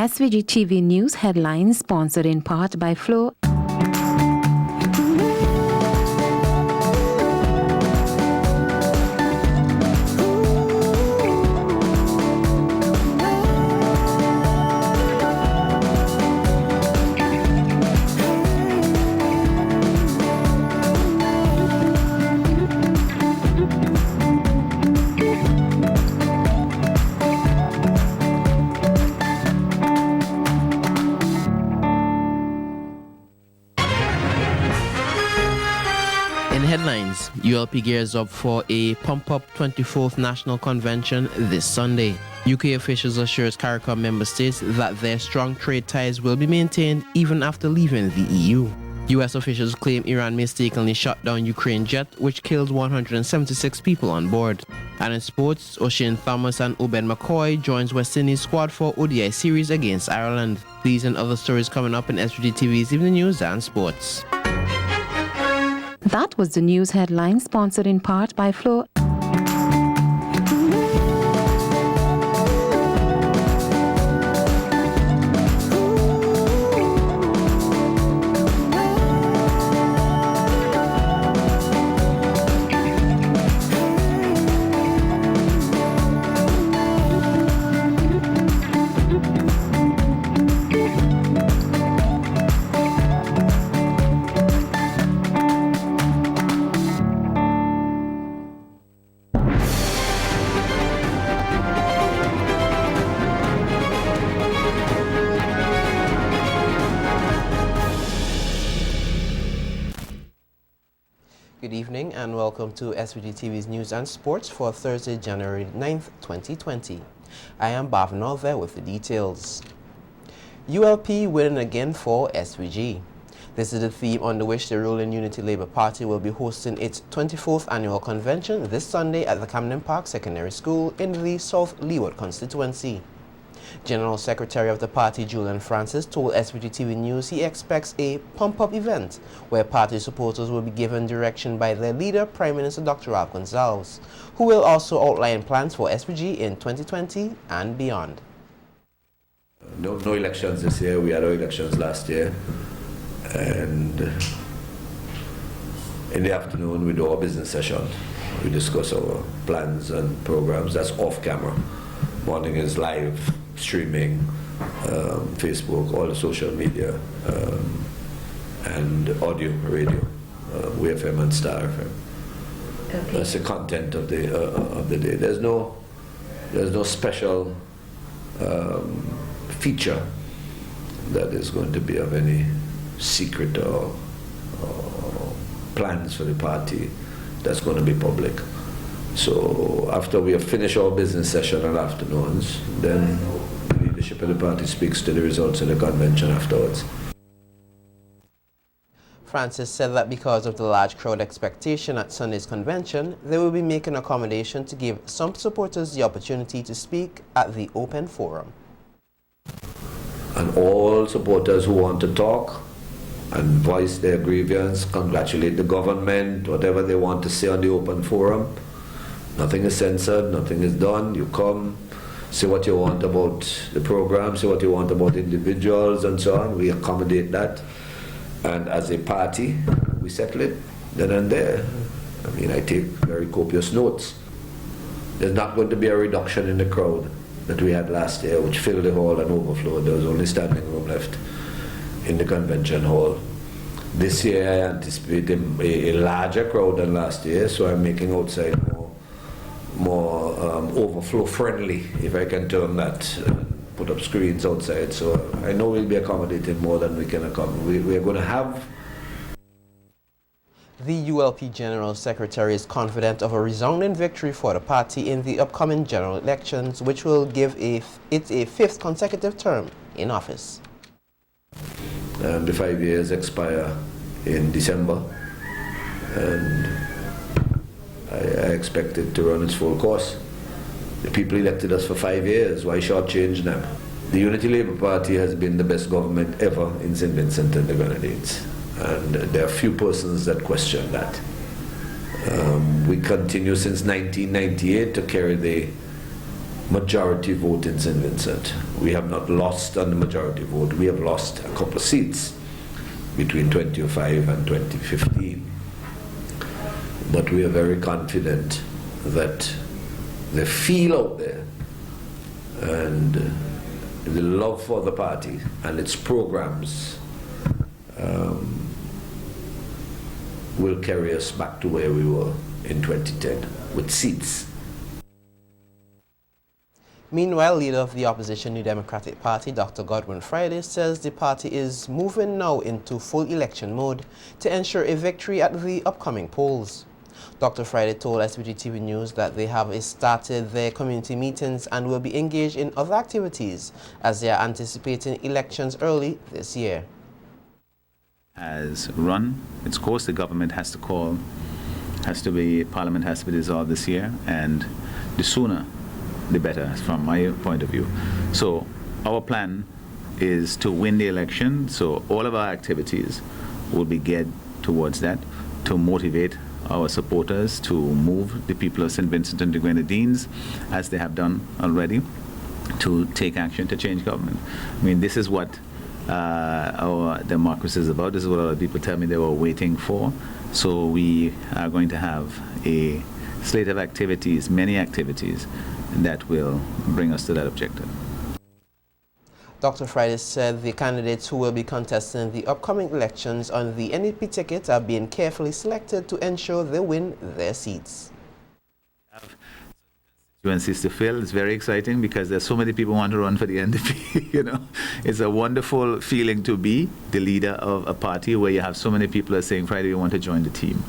SVG-TV News headlines sponsored in part by Flo. In headlines, ULP gears up for a pump-up 24th National Convention this Sunday. UK officials assures CARICOM member states that their strong trade ties will be maintained even after leaving the EU. US officials claim Iran mistakenly shot down Ukraine jet, which killed 176 people on board. And in sports, O'Shane Thomas and Obed McCoy joins West Indies squad for ODI series against Ireland. These and other stories coming up in SVG-TV's Evening News and Sports. That was the news headline sponsored in part by Flo. Good evening and welcome to SVG-TV's News and Sports for Thursday, January 9th, 2020. I am Bhavna there with the details. ULP winning again for SVG. This is the theme under which the ruling Unity Labour Party will be hosting its 24th annual convention this Sunday at the Camden Park Secondary School in the South Leeward constituency. General Secretary of the party, Julian Francis, told SVG-TV News he expects a pump-up event where party supporters will be given direction by their leader, Prime Minister Dr. Ralph Gonsalves, who will also outline plans for SVG in 2020 and beyond. No elections this year. We had our elections last year. And in the afternoon, we do our business session. We discuss our plans and programs. That's off camera. Morning is live streaming, Facebook, all the social media, and audio, radio, WFM and Star FM. Okay. That's the content of the day. There's no special feature that is going to be of any secret or plans for the party that's going to be public. So after we have finished our business session in the afternoons, then the leadership of the party speaks to the results of the convention afterwards. Francis said that because of the large crowd expectation at Sunday's convention, they will be making accommodation to give some supporters the opportunity to speak at the open forum. And all supporters who want to talk and voice their grievance, congratulate the government, whatever they want to say on the open forum, nothing is censored, nothing is done. You come, say what you want about the program, say what you want about individuals and so on. We accommodate that. And as a party, we settle it then and there. I mean, I take very copious notes. There's not going to be a reduction in the crowd that we had last year, which filled the hall and overflowed. There was only standing room left in the convention hall. This year I anticipate a larger crowd than last year, so I'm making outside more overflow friendly, if I can term that. Put up screens outside, so I know we'll be accommodating more than we can accommodate. We are going to have. The ULP General Secretary is confident of a resounding victory for the party in the upcoming general elections, which will give it a fifth consecutive term in office. The 5 years expire in December, and I expect it to run its full course. The people elected us for 5 years. Why shortchange them? The Unity Labour Party has been the best government ever in St. Vincent and the Grenadines, and there are few persons that question that. We continue since 1998 to carry the majority vote in St. Vincent. We have not lost on the majority vote. We have lost a couple of seats between 2005 and 2015. But we are very confident that the feel out there and the love for the party and its programs will carry us back to where we were in 2010 with seats. Meanwhile, leader of the opposition New Democratic Party, Dr. Godwin Friday, says the party is moving now into full election mode to ensure a victory at the upcoming polls. Dr. Friday told SVG-TV News that they have started their community meetings and will be engaged in other activities as they are anticipating elections early this year. Has run its course. The government has to call, Parliament has to be dissolved this year, and the sooner the better from my point of view. So our plan is to win the election, so all of our activities will be geared towards that, to motivate our supporters to move the people of St. Vincent and the Grenadines, as they have done already, to take action to change government. I mean, this is what our democracy is about. This is what a lot of people tell me they were waiting for. So we are going to have a slate of activities, many activities, that will bring us to that objective. Dr. Friday said the candidates who will be contesting the upcoming elections on the NEP ticket are being carefully selected to ensure they win their seats. Constituencies to fill. It's very exciting because there's so many people who want to run for the NDP. You know, it's a wonderful feeling to be the leader of a party where you have so many people are saying, Friday, we want to join the team.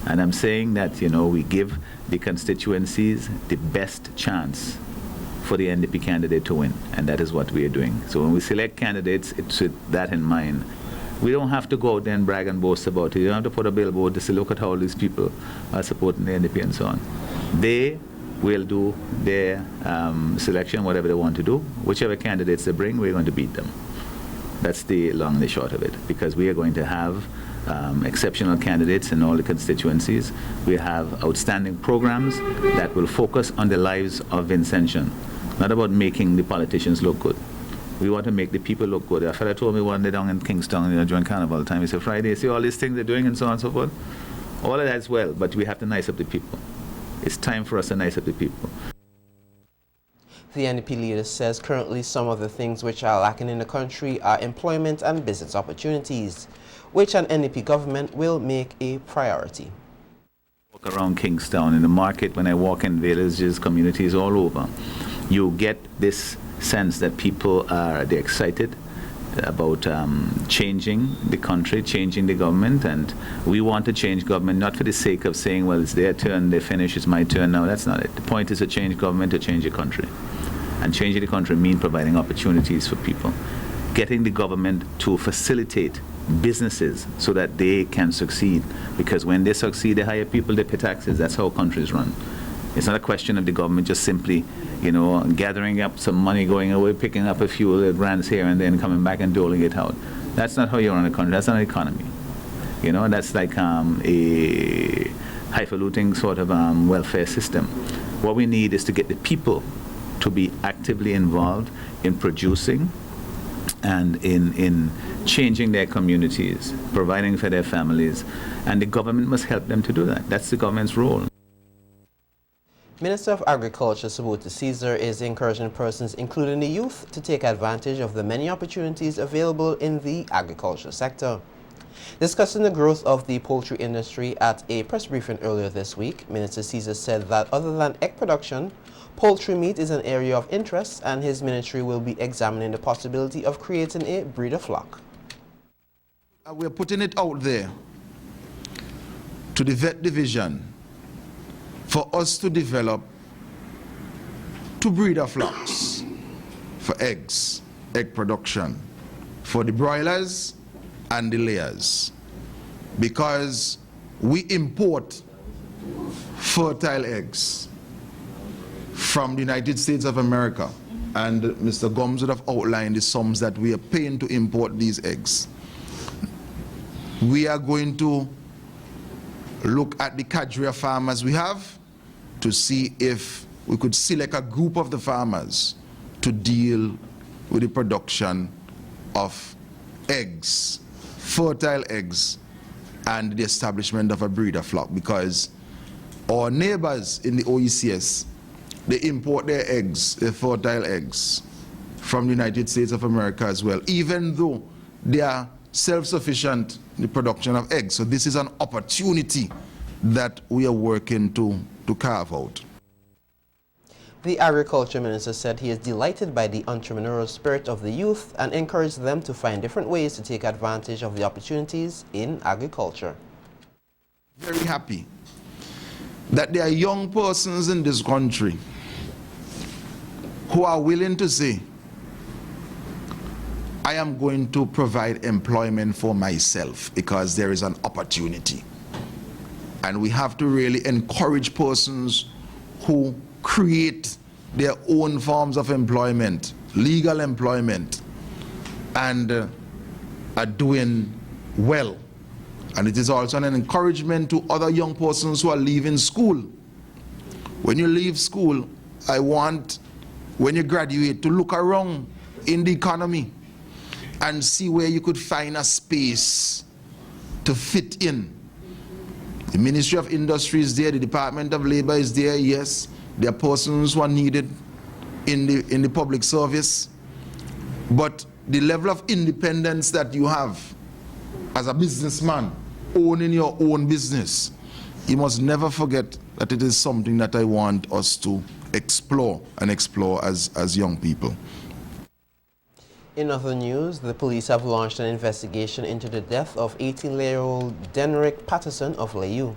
And I'm saying that, you know, we give the constituencies the best chance for the NDP candidate to win, and that is what we are doing. So when we select candidates, it's with that in mind. We don't have to go out there and brag and boast about it. You don't have to put a billboard to say, look at how all these people are supporting the NDP and so on. They will do their selection, whatever they want to do. Whichever candidates they bring, we're going to beat them. That's the long and the short of it, because we are going to have exceptional candidates in all the constituencies. We have outstanding programs that will focus on the lives of Vincentian, not about making the politicians look good. We want to make the people look good. A fellow told me one day down in Kingston, you know, during Carnival time, he said, Friday, see all these things they're doing and so on and so forth? All of that is well, but we have to nice up the people. It's time for us to nice up the people. The NDP leader says currently some of the things which are lacking in the country are employment and business opportunities, which an NDP government will make a priority. Walk around Kingstown in the market, when I walk in villages, communities all over, you get this sense that people are excited about changing the country, changing the government, and we want to change government not for the sake of saying, well, it's their turn, they finish, it's my turn. No, that's not it. The point is to change government, to change the country. And changing the country means providing opportunities for people. Getting the government to facilitate businesses so that they can succeed. Because when they succeed, they hire people, they pay taxes. That's how countries run. It's not a question of the government just simply, you know, gathering up some money, going away, picking up a few grants here and then coming back and doling it out. That's not how you run a country. That's not an economy. You know, that's like a highfalutin sort of welfare system. What we need is to get the people to be actively involved in producing and in changing their communities, providing for their families, and the government must help them to do that. That's the government's role. Minister of Agriculture Subota Caesar is encouraging persons, including the youth, to take advantage of the many opportunities available in the agriculture sector. Discussing the growth of the poultry industry at a press briefing earlier this week, Minister Caesar said that other than egg production, poultry meat is an area of interest, and his ministry will be examining the possibility of creating a breeder flock. We're putting it out there to the vet division for us to develop 2 breeder flocks for eggs, egg production, for the broilers and the layers, because we import fertile eggs from the United States of America, and Mr. Gomes would have outlined the sums that we are paying to import these eggs. We are going to look at the cadre farmers we have to see if we could select a group of the farmers to deal with the production of eggs, fertile eggs, and the establishment of a breeder flock, because our neighbors in the OECS, they import their eggs, their fertile eggs, from the United States of America as well, even though they are self-sufficient in the production of eggs. So this is an opportunity that we are working to carve out. The Agriculture Minister said he is delighted by the entrepreneurial spirit of the youth and encouraged them to find different ways to take advantage of the opportunities in agriculture. Very happy that there are young persons in this country who are willing to say, I am going to provide employment for myself because there is an opportunity. And we have to really encourage persons who create their own forms of employment, legal employment, and are doing well. And it is also an encouragement to other young persons who are leaving school. When you leave school, I want, when you graduate, to look around in the economy and see where you could find a space to fit in. The Ministry of Industry is there, the Department of Labor is there, yes. There are persons who are needed in the public service. But the level of independence that you have as a businessman, owning your own business, you must never forget that it is something that I want us to explore as young people. In other news, the police have launched an investigation into the death of 18-year-old Denrick Patterson of Layou.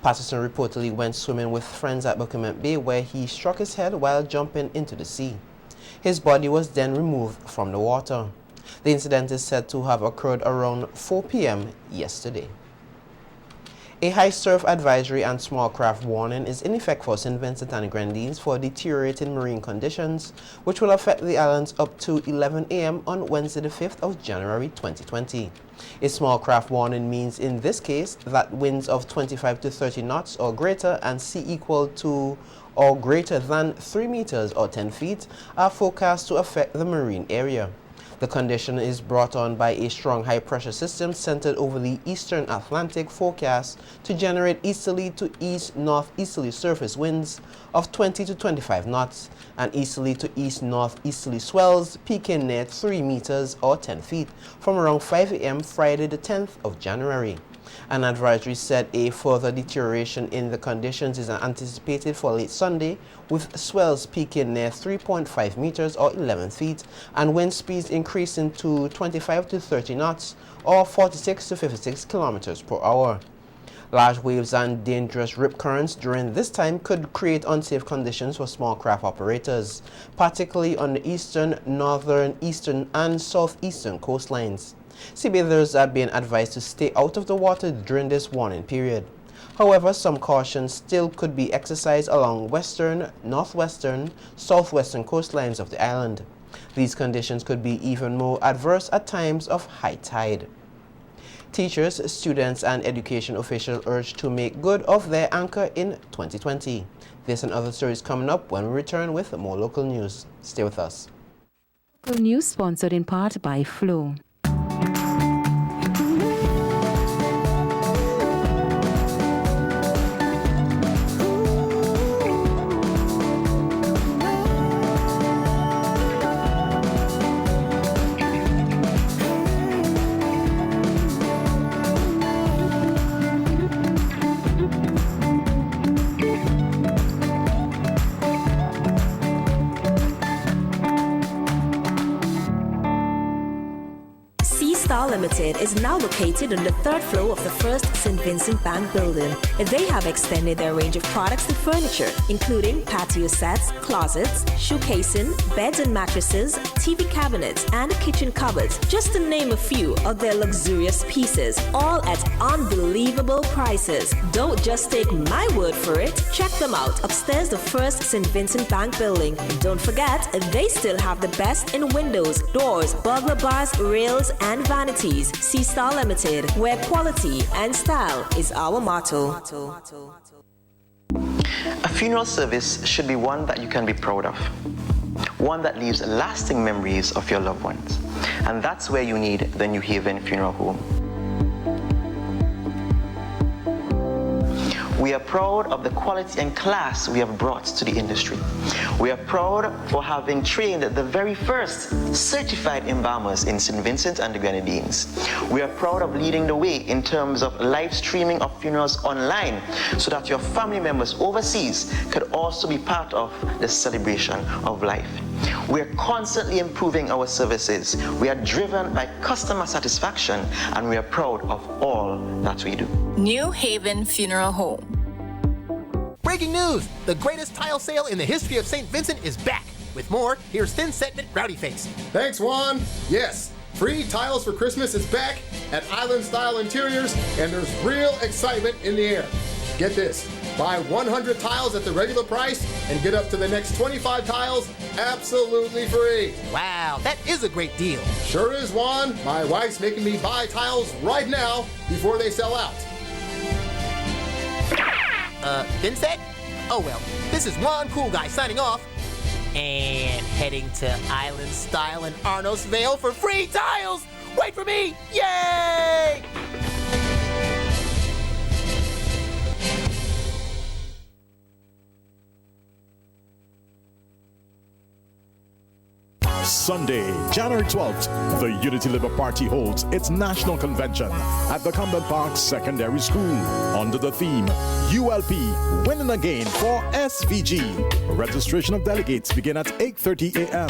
Patterson reportedly went swimming with friends at Buckerman Bay where he struck his head while jumping into the sea. His body was then removed from the water. The incident is said to have occurred around 4 p.m. yesterday. A high surf advisory and small craft warning is in effect for St. Vincent and Grenadines for deteriorating marine conditions, which will affect the islands up to 11 a.m. on Wednesday the 5th of January 2020. A small craft warning means in this case that winds of 25 to 30 knots or greater and sea equal to or greater than 3 meters or 10 feet are forecast to affect the marine area. The condition is brought on by a strong high-pressure system centered over the eastern Atlantic forecast to generate easterly to east-northeasterly surface winds of 20 to 25 knots and easterly to east-northeasterly swells peaking near 3 meters or 10 feet from around 5 a.m. Friday the 10th of January. An advisory said a further deterioration in the conditions is anticipated for late Sunday, with swells peaking near 3.5 meters or 11 feet and wind speeds increasing to 25 to 30 knots or 46 to 56 kilometers per hour. Large waves and dangerous rip currents during this time could create unsafe conditions for small craft operators, particularly on the eastern, northern, eastern, and southeastern coastlines. Seabathers are being advised to stay out of the water during this warning period. However, some caution still could be exercised along western, northwestern, southwestern coastlines of the island. These conditions could be even more adverse at times of high tide. Teachers, students, and education officials urged to make good of their anchor in 2020. This and other stories coming up when we return with more local news. Stay with us. Local news sponsored in part by Flow. Limited is now located on the 3rd floor of the first St. Vincent Bank building. They have extended their range of products and furniture, including patio sets, closets, shoecasing, beds and mattresses, TV cabinets, and kitchen cupboards, just to name a few of their luxurious pieces, all at unbelievable prices. Don't just take my word for it. Check them out upstairs the first St. Vincent Bank building. And don't forget, they still have the best in windows, doors, burglar bars, rails, and vanities. C-Star Limited, where quality and style is our motto. A funeral service should be one that you can be proud of, one that leaves lasting memories of your loved ones. And that's where you need the New Haven Funeral Home. We are proud of the quality and class we have brought to the industry. We are proud for having trained the very first certified embalmers in St. Vincent and the Grenadines. We are proud of leading the way in terms of live streaming of funerals online so that your family members overseas could also be part of the celebration of life. We are constantly improving our services. We are driven by customer satisfaction, and we are proud of all that we do. New Haven Funeral Home. Breaking news! The greatest tile sale in the history of St. Vincent is back. With more, here's Thin Sentiment Rowdy Face. Thanks, Juan. Yes, free tiles for Christmas is back at Island Style Interiors, and there's real excitement in the air. Get this, buy 100 tiles at the regular price and get up to the next 25 tiles absolutely free. Wow, that is a great deal. Sure is, Juan. My wife's making me buy tiles right now before they sell out. Vincent? Oh well, this is Juan Cool Guy signing off and heading to Island Style in Arnos Vale for free tiles! Wait for me! Yay! Sunday, January 12th, the Unity Labour Party holds its national convention at the Camden Park Secondary School under the theme ULP Winning Again for SVG. Registration of delegates begin at 8:30 a.m.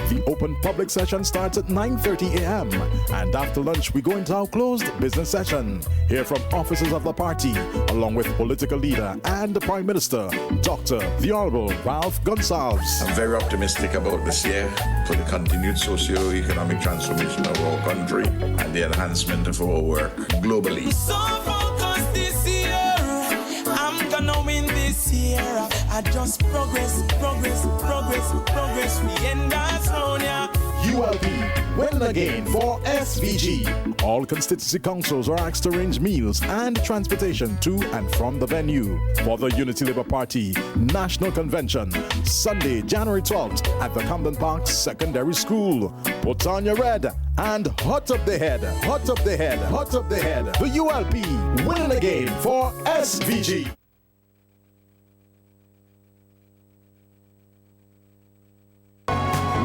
The open public session starts at 9:30 a.m. And after lunch, we go into our closed business session. Hear from officers of the party, along with political leader and the Prime Minister, Dr. The Honorable Ralph Gonsalves. I'm very optimistic about this year for the continued socio-economic transformation of our country and the enhancement of our work globally. So focused this year, I'm gonna win this year. I just progress. We end us on ya. ULP Winning Again for SVG. All constituency councils are asked to arrange meals and transportation to and from the venue for the Unity Labour Party National Convention, Sunday, January 12th at the Camden Park Secondary School. Put on your red and hot up the head. The ULP Winning Again for SVG.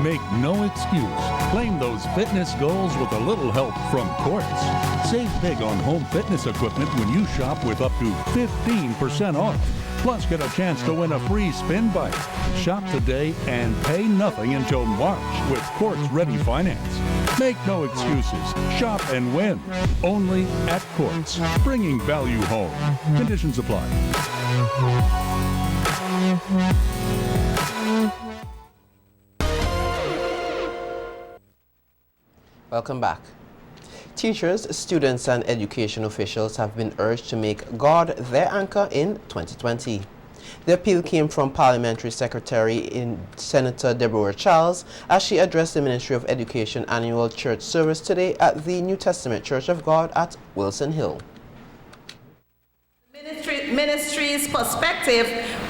Make no excuse. Claim those fitness goals with a little help from Quartz. Save big on home fitness equipment when you shop with up to 15% off. Plus, get a chance to win a free spin bike. Shop today and pay nothing until March with Quartz Ready Finance. Make no excuses. Shop and win. Only at Quartz. Bringing value home. Conditions apply. Welcome back. Teachers, students, and education officials have been urged to make God their anchor in 2020. The appeal came from Parliamentary Secretary Senator Deborah Charles as she addressed the Ministry of Education annual church service today at the New Testament Church of God at Wilson Hill. Ministry's perspective,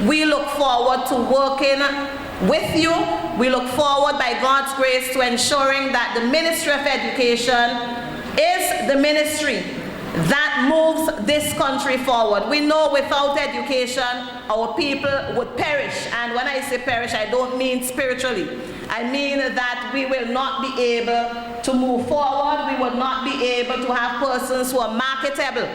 we look forward to working with you. We look forward by God's grace to ensuring that the Ministry of Education is the ministry that moves this country forward. We know without education, our people would perish. And when I say perish, I don't mean spiritually. I mean that we will not be able to move forward. We will not be able to have persons who are marketable.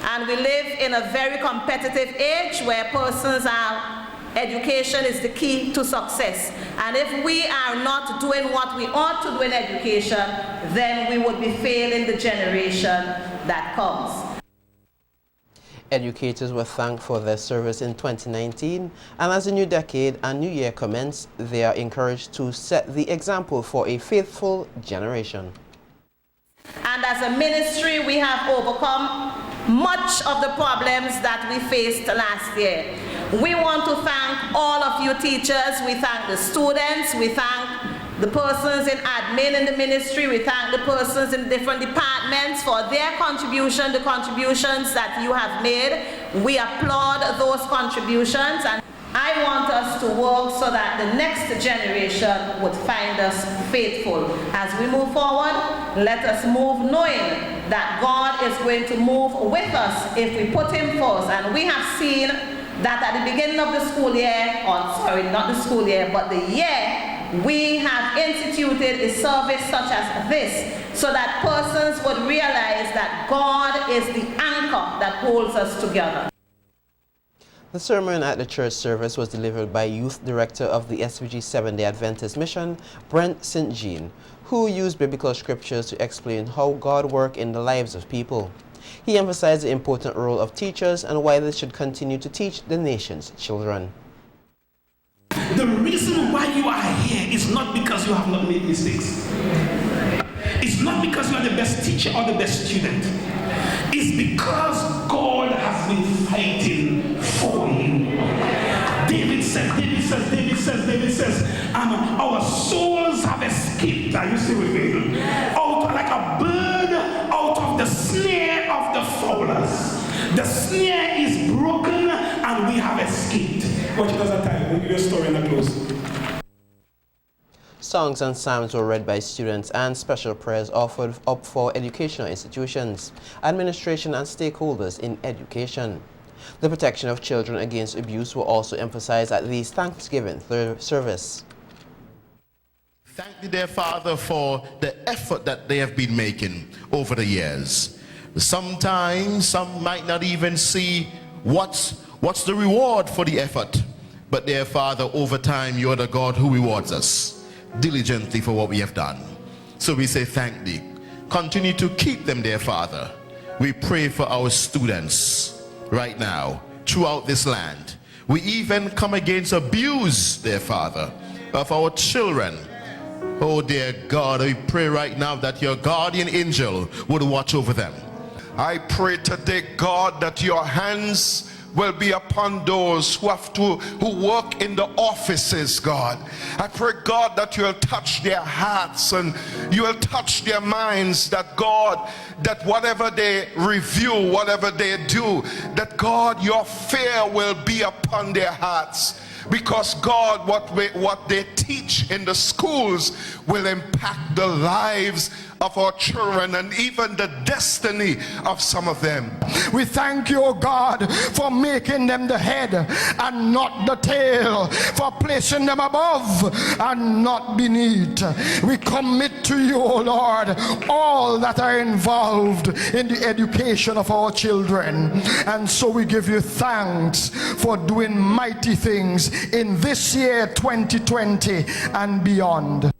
And we live in a very competitive age where persons are, education is the key to success. And if we are not doing what we ought to do in education, then we would be failing the generation that comes. Educators were thanked for their service in 2019, and as the new decade and new year commence, they are encouraged to set the example for a faithful generation. And as a ministry, we have overcome much of the problems that we faced last year. We want to thank all of you teachers. We thank the students. We thank the persons in admin in the ministry. We thank the persons in different departments for their contribution, the contributions that you have made. We applaud those contributions. And I want us to work so that the next generation would find us faithful. As we move forward, let us move knowing that God is going to move with us if we put Him first. And we have seen that at the beginning of the school year, or sorry, not the school year, but the year, we have instituted a service such as this so that persons would realize that God is the anchor that holds us together. The sermon at the church service was delivered by Youth Director of the SVG Seventh-day Adventist Mission, Brent St. Jean, who used biblical scriptures to explain how God works in the lives of people. He emphasized the important role of teachers and why they should continue to teach the nation's children. The reason why you are here is not because you have not made mistakes. It's not because you are the best teacher or the best student. It's because God has been fighting for you. David says, our souls have escaped. Are you still with me? Out like a bird out of the snare of the fowlers. The snare is broken and we have escaped. Watch it as a time. We'll give you a story in the close. Songs and psalms were read by students and special prayers offered up for educational institutions, administration and stakeholders in education. The protection of children against abuse were also emphasized at the Thanksgiving service. Thank you, dear Father, for the effort that they have been making over the years. Sometimes some might not even see what's the reward for the effort. But dear Father, over time you are the God who rewards us diligently for what we have done. So we say thank thee. Continue to keep them, dear Father. We pray for our students right now throughout this land. We even come against abuse, dear Father, of our children. Oh dear God, we pray right now that your guardian angel would watch over them. I pray today, God, that your hands will be upon those who work in the offices, God. I pray, God, that you will touch their hearts and you will touch their minds, that God, that whatever they review, whatever they do, that God, your fear will be upon their hearts. Because God, what they teach in the schools will impact the lives of our children and even the destiny of some of them. We thank you, O God, for making them the head and not the tail, for placing them above and not beneath. We commit to you, O Lord, all that are involved in the education of our children. And so we give you thanks for doing mighty things in this year 2020 and beyond.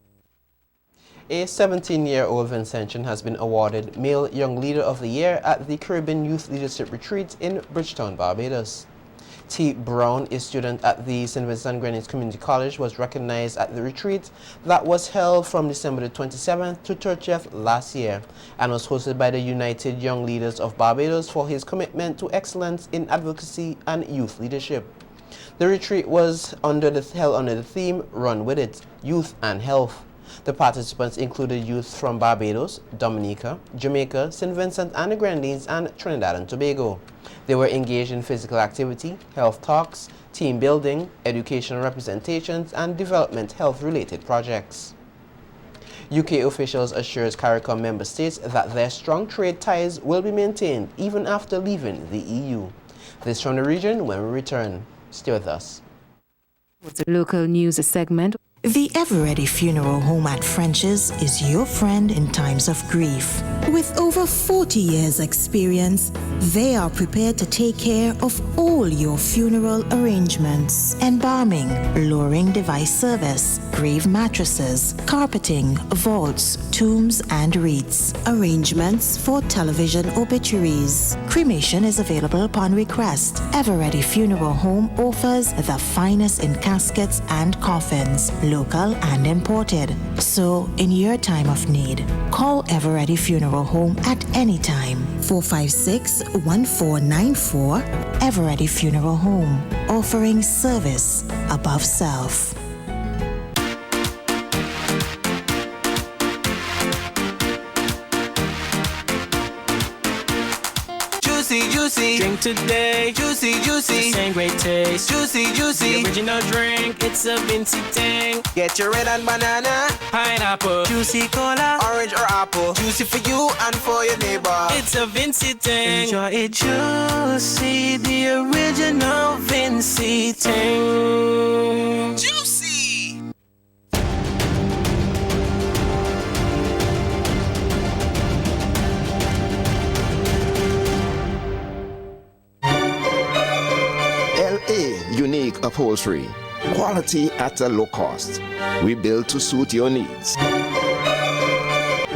A 17-year-old Vincentian has been awarded Male Young Leader of the Year at the Caribbean Youth Leadership Retreat in Bridgetown, Barbados. T. Brown, a student at the St. Vincent and Grenadines Community College, was recognized at the retreat that was held from December the 27th to 30th last year and was hosted by the United Young Leaders of Barbados for his commitment to excellence in advocacy and youth leadership. The retreat was held under the theme Run With It, Youth and Health. The participants included youth from Barbados, Dominica, Jamaica, St. Vincent and the Grenadines, and Trinidad and Tobago. They were engaged in physical activity, health talks, team building, educational representations, and development health-related projects. UK officials assures CARICOM member states that their strong trade ties will be maintained even after leaving the EU. This from the region when we return. Stay with us. It's a local news segment. The Everready Funeral Home at French's is your friend in times of grief. With over 40 years' experience, they are prepared to take care of all your funeral arrangements. Embalming, lowering device service, grave mattresses, carpeting, vaults, tombs and wreaths. Arrangements for television obituaries. Cremation is available upon request. Everready Funeral Home offers the finest in caskets and coffins, local and imported. So, in your time of need, call Everready Funeral Home at any time. 456-1494. Everready Funeral Home, offering service above self. Juicy, juicy. Drink today, juicy, juicy. Same great taste, juicy, juicy. The original drink, it's a Vinci thing. Get your red and banana, Pineapple, juicy cola, orange or apple. Juicy for you and for your neighbor. it's a Vinci thing. Enjoy it juicy, the original Vinci thing. Juicy! LA Unique Upholstery. Quality at a low cost. We build to suit your needs.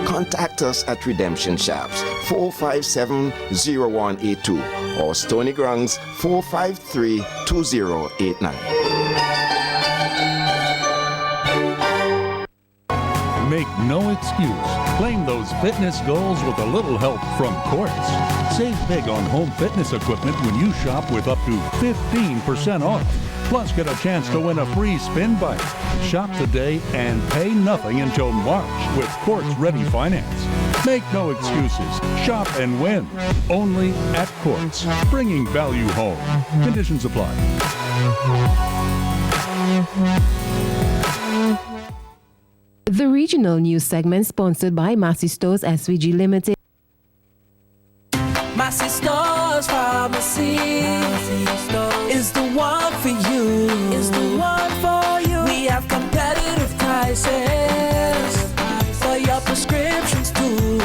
Contact us at Redemption Shops 457-0182 or Stony Grounds 453-2089. Make no excuse. Claim those fitness goals with a little help from Quartz. Save big on home fitness equipment when you shop with up to 15% off. Plus, get a chance to win a free spin bike. Shop today and pay nothing until March with Quartz Ready Finance. Make no excuses. Shop and win. Only at Quartz. Bringing value home. Conditions apply. The regional news segment sponsored by Massey Stores SVG Limited. Massey Stores Pharmacy is the one for you. Is the one for you. We have competitive prices for your prescriptions too.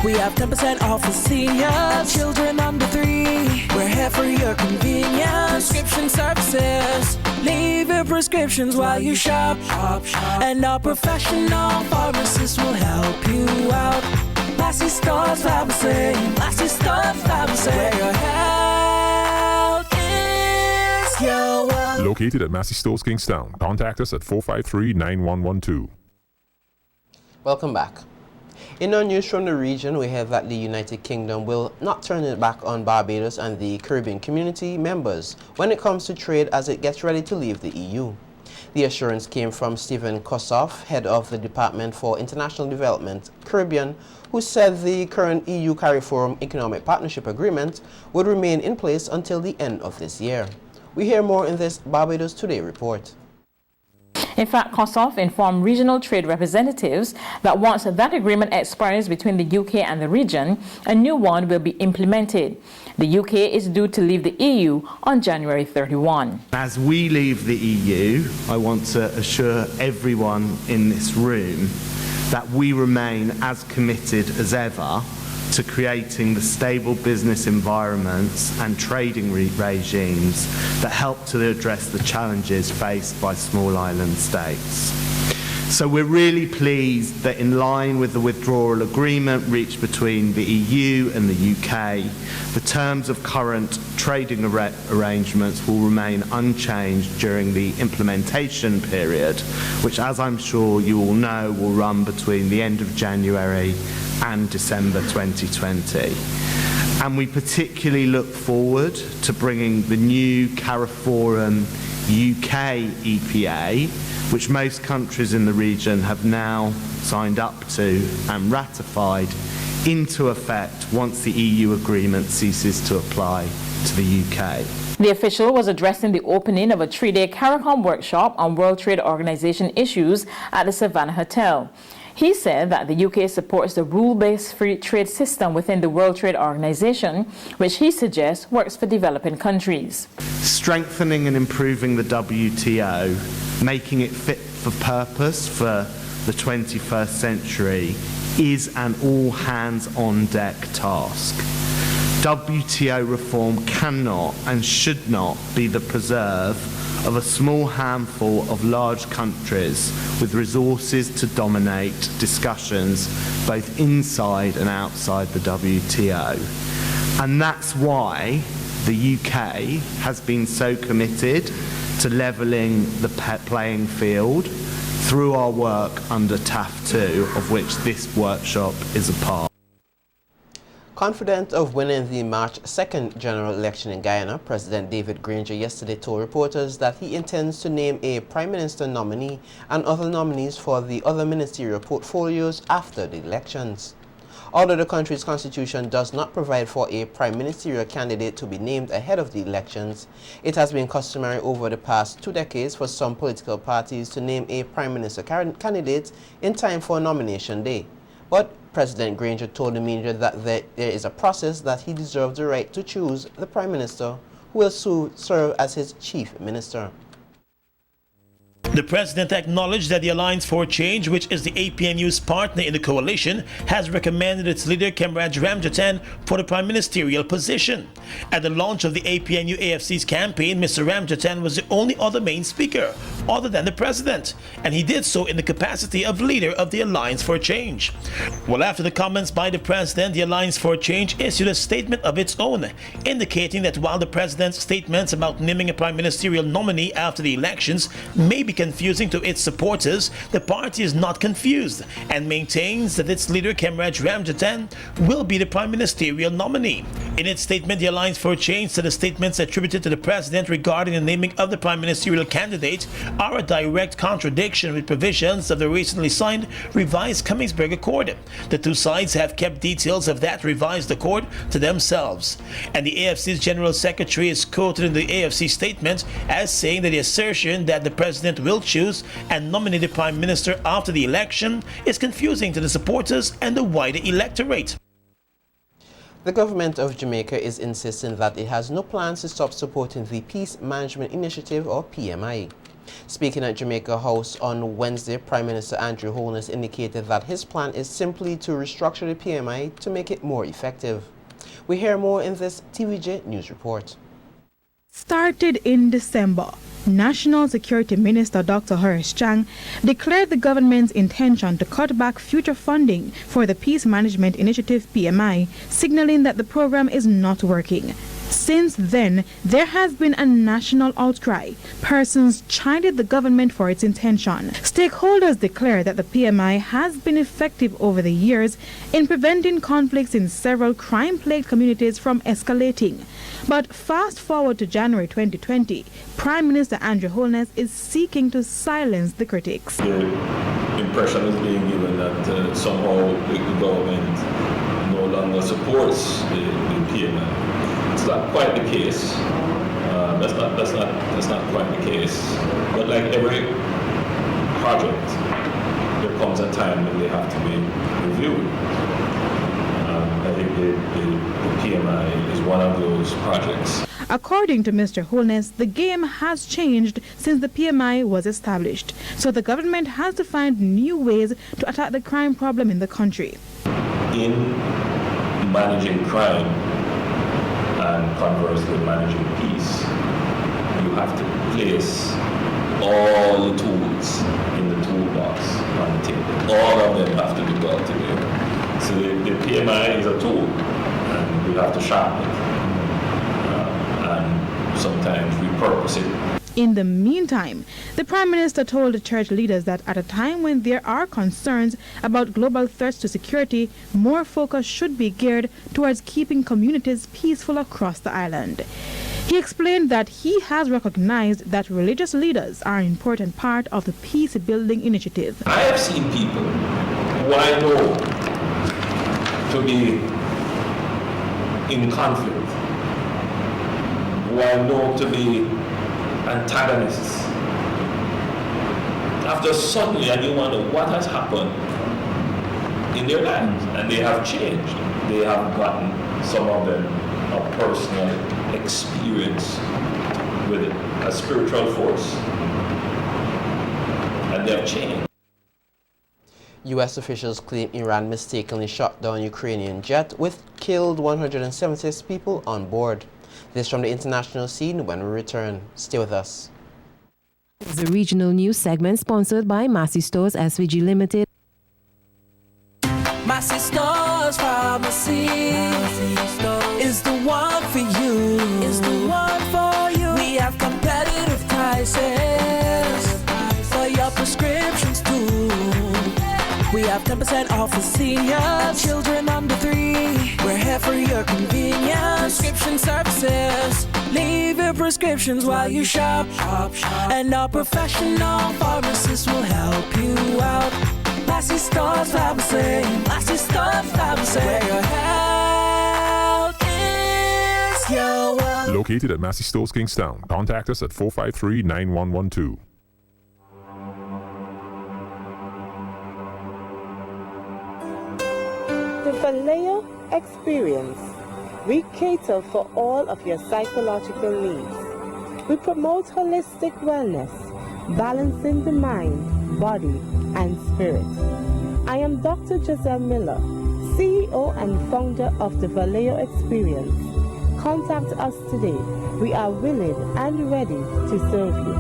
We have 10% off for seniors, children under 3. We're here for your convenience. Prescription services. Leave your prescriptions while you shop. And our professional pharmacists will help you out. Massey Stores Pharmacy. Massey Stores Pharmacy. Where your health is your wealth. Located at Massey Stores Kingstown. Contact us at 453-9112. Welcome back. In our news from the region, we heard that the United Kingdom will not turn it back on Barbados and the Caribbean community members when it comes to trade as it gets ready to leave the EU. The assurance came from Stephen Kossoff, head of the Department for International Development, Caribbean, who said the current EU CARIFORUM Economic Partnership Agreement would remain in place until the end of this year. We hear more in this Barbados Today report. In fact, Kossoff informed regional trade representatives that once that agreement expires between the UK and the region, a new one will be implemented. The UK is due to leave the EU on January 31. As we leave the EU, I want to assure everyone in this room that we remain as committed as ever to creating the stable business environments and trading regimes that help to address the challenges faced by small island states. So we're really pleased that in line with the withdrawal agreement reached between the EU and the UK, the terms of current trading arrangements will remain unchanged during the implementation period, which, as I'm sure you all know, will run between the end of January and December 2020. And we particularly look forward to bringing the new CARIFORUM UK EPA, which most countries in the region have now signed up to and ratified, into effect once the EU agreement ceases to apply to the UK. The official was addressing the opening of a 3-day CARICOM workshop on World Trade Organization issues at the Savannah Hotel. He said that the UK supports the rule-based free trade system within the World Trade Organization, which he suggests works for developing countries. Strengthening and improving the WTO, making it fit for purpose for the 21st century, is an all-hands-on-deck task. WTO reform cannot and should not be the preserve of a small handful of large countries with resources to dominate discussions both inside and outside the WTO. And that's why the UK has been so committed to levelling the playing field through our work under TAF2, of which this workshop is a part. Confident of winning the March 2nd general election in Guyana, President David Granger yesterday told reporters that he intends to name a Prime Minister nominee and other nominees for the other ministerial portfolios after the elections. Although the country's constitution does not provide for a prime ministerial candidate to be named ahead of the elections, it has been customary over the past 2 decades for some political parties to name a prime minister candidate in time for nomination day. But President Granger told the media that there is a process that he deserves the right to choose the prime minister who will serve as his chief minister. The president acknowledged that the Alliance for Change, which is the APNU's partner in the coalition, has recommended its leader Kemraj Ramjatan for the prime ministerial position. At the launch of the APNU-AFC's campaign, Mr. Ramjatan was the only other main speaker, other than the president, and he did so in the capacity of leader of the Alliance for Change. Well, after the comments by the president, the Alliance for Change issued a statement of its own, indicating that while the president's statements about naming a prime ministerial nominee after the elections may be confusing to its supporters, the party is not confused and maintains that its leader Kemraj Ramjatan will be the prime ministerial nominee. In its statement, the Alliance for Change said the statements attributed to the president regarding the naming of the prime ministerial candidate are a direct contradiction with provisions of the recently signed revised Cummings-Berg Accord. The two sides have kept details of that revised accord to themselves, and the AFC's General Secretary is quoted in the AFC statement as saying that the assertion that the president will choose and nominate the prime minister after the election is confusing to the supporters and the wider electorate. The government of Jamaica is insisting that it has no plans to stop supporting the Peace Management Initiative, or PMI. Speaking at Jamaica House on Wednesday, Prime Minister Andrew Holness indicated that his plan is simply to restructure the PMI to make it more effective. We hear more in this TVJ News report. Started in December, National Security Minister Dr. Horace Chang declared the government's intention to cut back future funding for the Peace Management Initiative PMI, signaling that the program is not working. Since then, there has been a national outcry. Persons chided the government for its intention. Stakeholders declare that the PMI has been effective over the years in preventing conflicts in several crime-plagued communities from escalating. But fast forward to January 2020, Prime Minister Andrew Holness is seeking to silence the critics. The impression is being given that somehow the government no longer supports the PMI. It's not quite the case. That's not quite the case. But like every project, there comes a time when they have to be reviewed. I think the PMI is one of those projects. According to Mr. Holness, the game has changed since the PMI was established. So the government has to find new ways to attack the crime problem in the country. In managing crime, and conversely managing peace, you have to place all the tools in the toolbox on the table. All of them have to be brought together. So the PMI is a tool, and we have to sharpen it, and sometimes repurpose it. In the meantime, the Prime Minister told the church leaders that at a time when there are concerns about global threats to security, more focus should be geared towards keeping communities peaceful across the island. He explained that he has recognized that religious leaders are an important part of the peace-building initiative. I have seen people who I know to be in conflict, who I know to be antagonists. After suddenly, and you wonder what has happened in their lives, and they have changed. They have gotten, some of them, a personal experience with it, a spiritual force, and they have changed. U.S. officials claim Iran mistakenly shot down Ukrainian jet with killed 176 people on board. This from the international scene when we return. Stay with us. The regional news segment sponsored by Massey Stores SVG Limited. Massey Stores Pharmacy is the one for you. Is the one for you. We have competitive prices for your prescriptions too. We have 10% off for seniors, children under 3. We're here for your convenience. Prescription services. Leave your prescriptions while you shop. And our professional pharmacists will help you out. Massey Stores Pharmacy. Massey Stores Pharmacy. Where your health is your wealth. Located at Massey Stores, Kingstown. Contact us at 453-9112. The Vallejo Experience. We cater for all of your psychological needs. We promote holistic wellness, balancing the mind, body, and spirit. I am Dr. Giselle Miller, CEO and founder of the Vallejo Experience. Contact us today. We are willing and ready to serve you.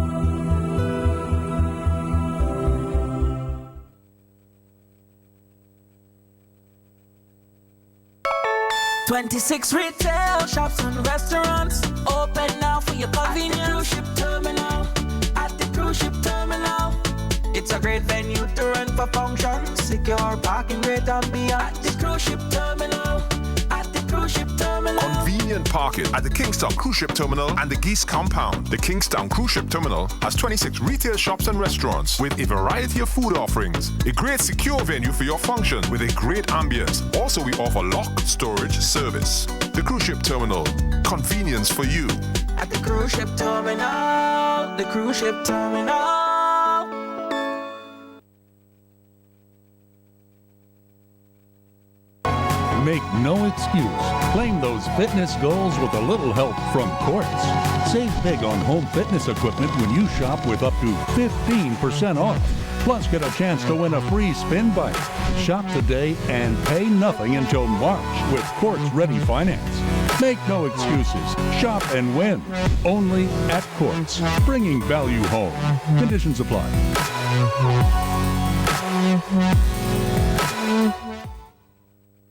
26 retail shops and restaurants open now for your convenience. At the cruise ship terminal, at the cruise ship terminal. It's a great venue to run for functions, secure parking, great ambiance. At the cruise ship terminal, at the cruise ship terminal. Convenient parking at the Kingstown Cruise Ship Terminal and the Geese Compound. The Kingstown Cruise Ship Terminal has 26 retail shops and restaurants with a variety of food offerings. A great secure venue for your function with a great ambience. Also, we offer lock storage service. The Cruise Ship Terminal, convenience for you. At the cruise ship terminal, the cruise ship terminal. Make no excuse. Claim those fitness goals with a little help from Courts. Save big on home fitness equipment when you shop with up to 15% off. Plus, get a chance to win a free spin bike. Shop today and pay nothing until March with Courts Ready Finance. Make no excuses. Shop and win. Only at Courts. Bringing value home. Conditions apply.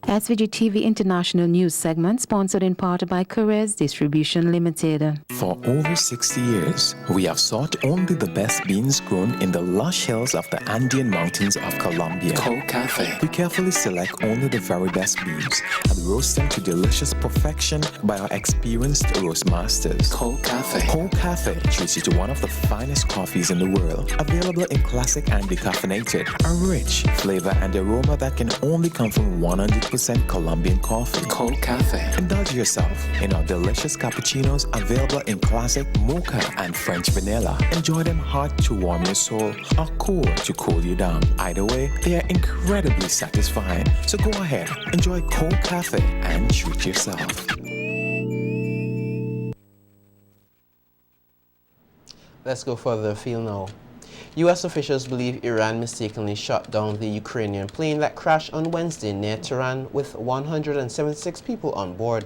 SVG-TV International News segment sponsored in part by Carrez Distribution Limited. For over 60 years, we have sought only the best beans grown in the lush hills of the Andean mountains of Colombia. Cold Cafe. We carefully select only the very best beans and roast them to delicious perfection by our experienced roast masters. Cold Cafe. Cold Cafe treats you to one of the finest coffees in the world, available in classic and decaffeinated. A rich flavor and aroma that can only come from 100% Colombian coffee. Cold Cafe. Indulge yourself in our delicious cappuccinos available in classic mocha and French vanilla. Enjoy them hot to warm your soul or cool to cool you down. Either way, they are incredibly satisfying. So go ahead, enjoy Cold Cafe and treat yourself. Let's go further afield now. U.S. officials believe Iran mistakenly shot down the Ukrainian plane that crashed on Wednesday near Tehran with 176 people on board.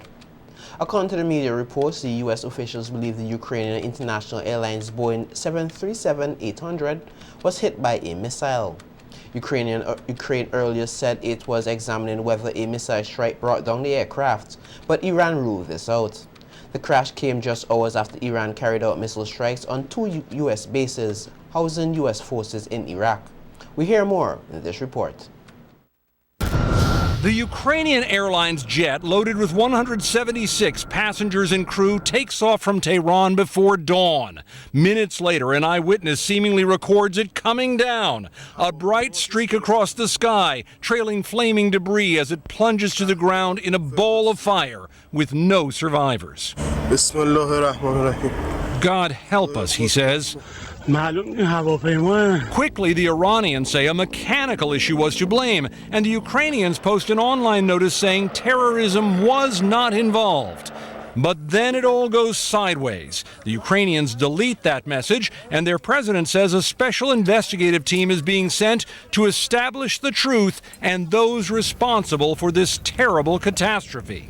According to the media reports, the U.S. officials believe the Ukrainian International Airlines Boeing 737-800 was hit by a missile. Ukraine earlier said it was examining whether a missile strike brought down the aircraft, but Iran ruled this out. The crash came just hours after Iran carried out missile strikes on two U.S. bases housing U.S. forces in Iraq. We hear more in this report. The Ukrainian Airlines jet, loaded with 176 passengers and crew, takes off from Tehran before dawn. Minutes later, an eyewitness seemingly records it coming down. A bright streak across the sky, trailing flaming debris as it plunges to the ground in a ball of fire, with no survivors. God help us, he says. Quickly, the Iranians say a mechanical issue was to blame, and the Ukrainians post an online notice saying terrorism was not involved. But then it all goes sideways. The Ukrainians delete that message, and their president says a special investigative team is being sent to establish the truth and those responsible for this terrible catastrophe.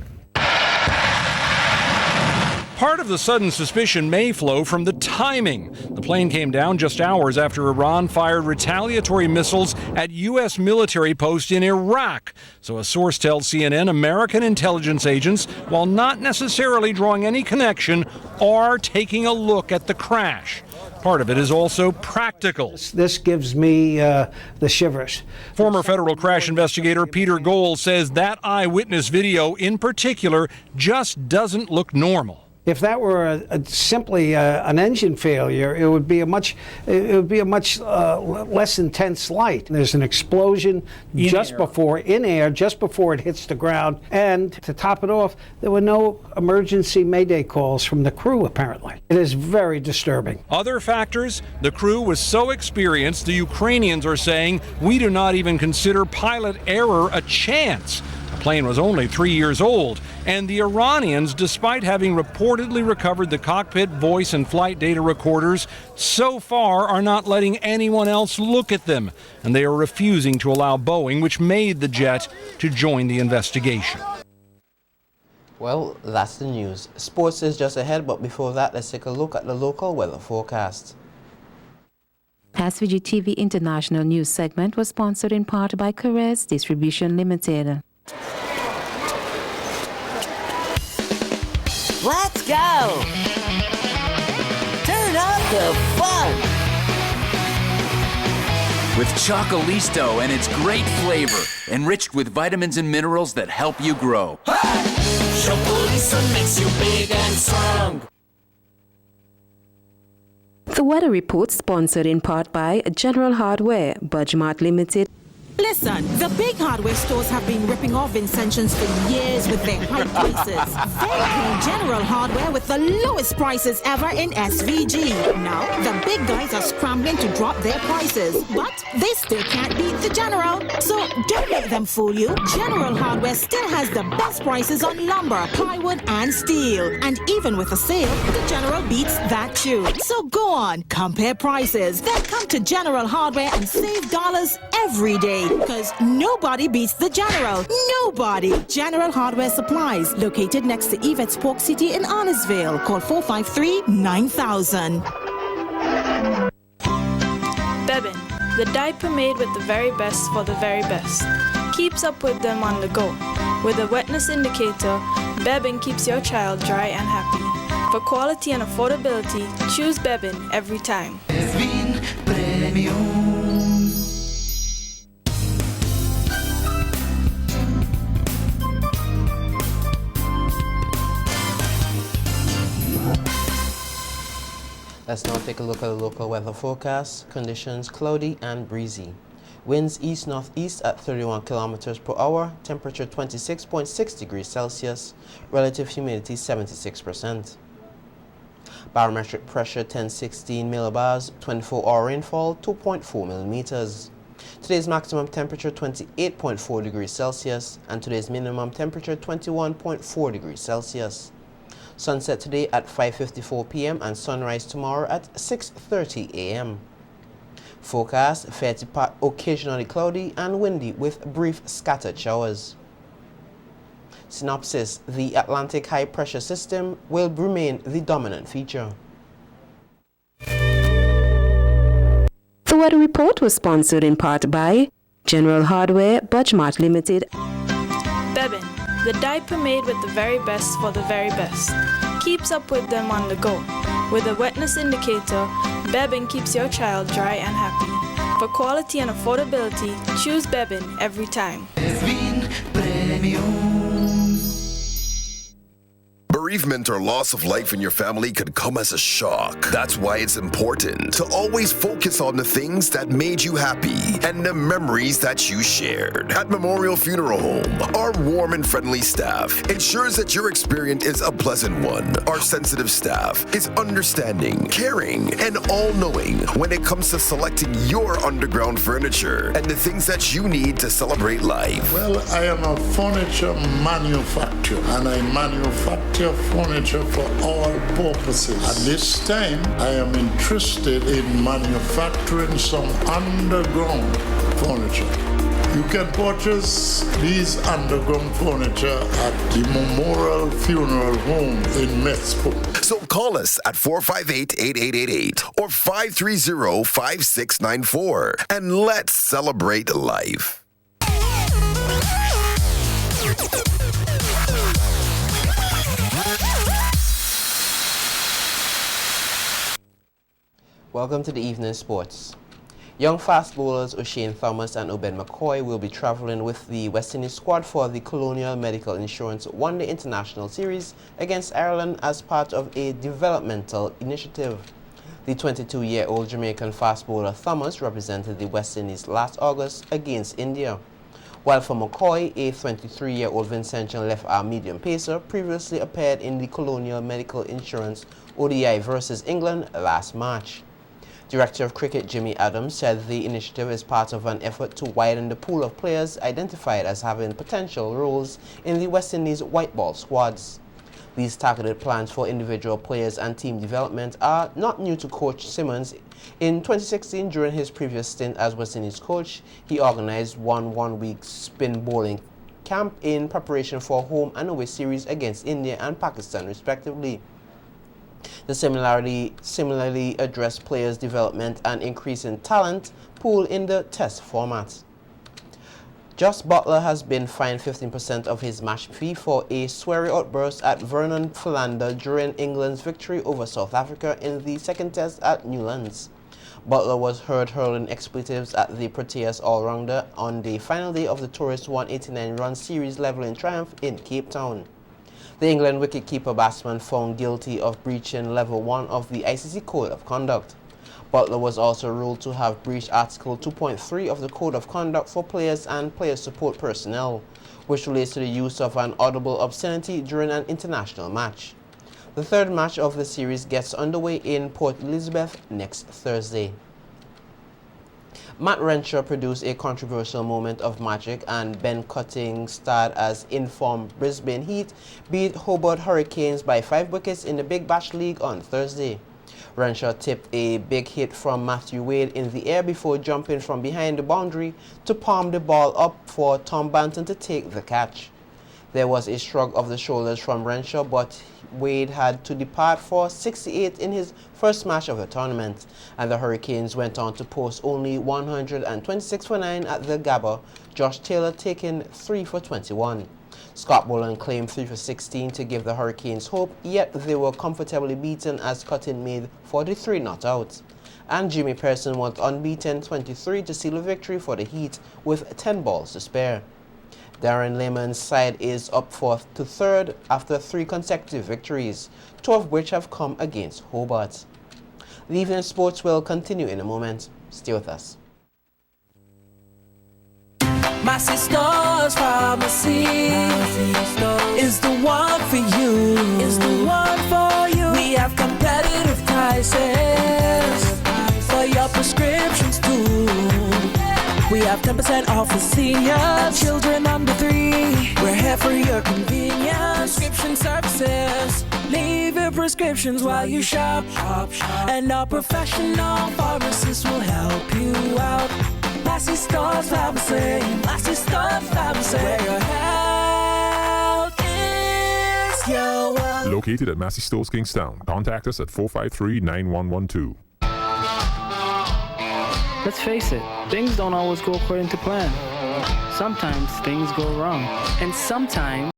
Part of the sudden suspicion may flow from the timing. The plane came down just hours after Iran fired retaliatory missiles at U.S. military posts in Iraq. So a source tells CNN American intelligence agents, while not necessarily drawing any connection, are taking a look at the crash. Part of it is also practical. This gives me the shivers. Former federal crash investigator Peter Gold says that eyewitness video in particular just doesn't look normal. If that were simply an engine failure, it would be a much less intense light. There's an explosion in air just before it hits the ground, and to top it off, there were no emergency mayday calls from the crew. Apparently, it is very disturbing. Other factors: the crew was so experienced, the Ukrainians are saying we do not even consider pilot error a chance. The plane was only 3 years old, and the Iranians, despite having reportedly recovered the cockpit voice and flight data recorders, so far are not letting anyone else look at them, and they are refusing to allow Boeing, which made the jet, to join the investigation. Well, that's the news. Sports is just ahead, but before that, let's take a look at the local weather forecast. SVG-TV International News segment was sponsored in part by Caress Distribution Limited. Let's go! Turn up the fun! With Chocolisto and its great flavor, enriched with vitamins and minerals that help you grow. Chocolisto makes you big and strong. The weather report sponsored in part by General Hardware, Budgemart Limited. Listen, the big hardware stores have been ripping off Vincentians for years with their high prices. They came General Hardware with the lowest prices ever in SVG. Now, the big guys are scrambling to drop their prices, but they still can't beat the General. So don't let them fool you. General Hardware still has the best prices on lumber, plywood, and steel. And even with a sale, the General beats that too. So go on, compare prices. Then come to General Hardware and save dollars every day. Because nobody beats the General. Nobody. General Hardware Supplies, located next to Yvette's Pork City in Arnesville. Call 453-9000. Bebin, the diaper made with the very best for the very best. Keeps up with them on the go. With a wetness indicator, Bebin keeps your child dry and happy. For quality and affordability, choose Bebin every time. Bebin Premium. Let's now take a look at the local weather forecast. Conditions cloudy and breezy. Winds east-northeast at 31 kilometers per hour. Temperature 26.6 degrees Celsius. Relative humidity 76%. Barometric pressure 1016 millibars. 24-hour rainfall 2.4 millimeters. Today's maximum temperature 28.4 degrees Celsius and today's minimum temperature 21.4 degrees Celsius. Sunset today at 5:54 p.m. and sunrise tomorrow at 6:30 a.m. Forecast, fair to occasionally cloudy and windy with brief scattered showers. Synopsis, the Atlantic high pressure system will remain the dominant feature. The weather report was sponsored in part by General Hardware, Budgemart Limited. Bebin, the diaper made with the very best for the very best. Keeps up with them on the go. With a wetness indicator, Bebin keeps your child dry and happy. For quality and affordability, choose Bebin every time. Bebin Premium. Bereavement or loss of life in your family could come as a shock. That's why it's important to always focus on the things that made you happy and the memories that you shared. At Memorial Funeral Home, our warm and friendly staff ensures that your experience is a pleasant one. Our sensitive staff is understanding, caring, and all-knowing when it comes to selecting your underground furniture and the things that you need to celebrate life. Well, I am a furniture manufacturer and I manufacture furniture for all purposes. At this time, I am interested in manufacturing some underground furniture. You can purchase these underground furniture at the Memorial Funeral Home in Mexico. So call us at 458-8888 or 530-5694 and let's celebrate life. Welcome to the evening sports. Young fast bowlers O'Shane Thomas and Obed McCoy will be traveling with the West Indies squad for the Colonial Medical Insurance One-Day International Series against Ireland as part of a developmental initiative. The 22-year-old Jamaican fast bowler Thomas represented the West Indies last August against India, while for McCoy, a 23-year-old Vincentian left-arm medium pacer previously appeared in the Colonial Medical Insurance ODI versus England last March. Director of Cricket Jimmy Adams said the initiative is part of an effort to widen the pool of players identified as having potential roles in the West Indies white ball squads. These targeted plans for individual players and team development are not new to Coach Simmons. In 2016, during his previous stint as West Indies coach, he organized one-week spin bowling camp in preparation for home and away series against India and Pakistan, respectively. The similarly addressed players' development and increase in talent pool in the test format. Jos Buttler has been fined 15% of his match fee for a sweary outburst at Vernon Philander during England's victory over South Africa in the second test at Newlands. Buttler was heard hurling expletives at the Proteas all-rounder on the final day of the Tourist 189-run series leveling triumph in Cape Town. The England wicketkeeper batsman found guilty of breaching level 1 of the ICC Code of Conduct. Buttler was also ruled to have breached Article 2.3 of the Code of Conduct for players and player support personnel, which relates to the use of an audible obscenity during an international match. The third match of the series gets underway in Port Elizabeth next Thursday. Matt Renshaw produced a controversial moment of magic, and Ben Cutting starred as informed Brisbane Heat beat Hobart Hurricanes by 5 wickets in the Big Bash League on Thursday. Renshaw tipped a big hit from Matthew Wade in the air before jumping from behind the boundary to palm the ball up for Tom Banton to take the catch. There was a shrug of the shoulders from Renshaw, but Wade had to depart for 68 in his first match of the tournament, and the Hurricanes went on to post only 126 for 9 at the Gabba, Josh Taylor taking 3 for 21. Scott Boland claimed 3 for 16 to give the Hurricanes hope, yet they were comfortably beaten as Cutting made 43 not out. And Jimmy Pearson went unbeaten 23 to seal a victory for the Heat with 10 balls to spare. Darren Lehman's side is up to third after 3 consecutive victories, 2 of which have come against Hobart. The evening sports will continue in a moment. Stay with us. My sister's pharmacy is the one for you. Is the one for you. We have competitive prices for your prescriptions too. We have 10% off for seniors and children under 3. We're here for your convenience. Prescription services. Leave your prescriptions while you shop. And our professional pharmacists will help you out. Lassie Stars Pharmacy. Lassie Stars Pharmacy. Where your health is your wealth. Located at Massey Stores, Kingstown. Contact us at 453-9112. Let's face it, things don't always go according to plan. Sometimes things go wrong. And sometimes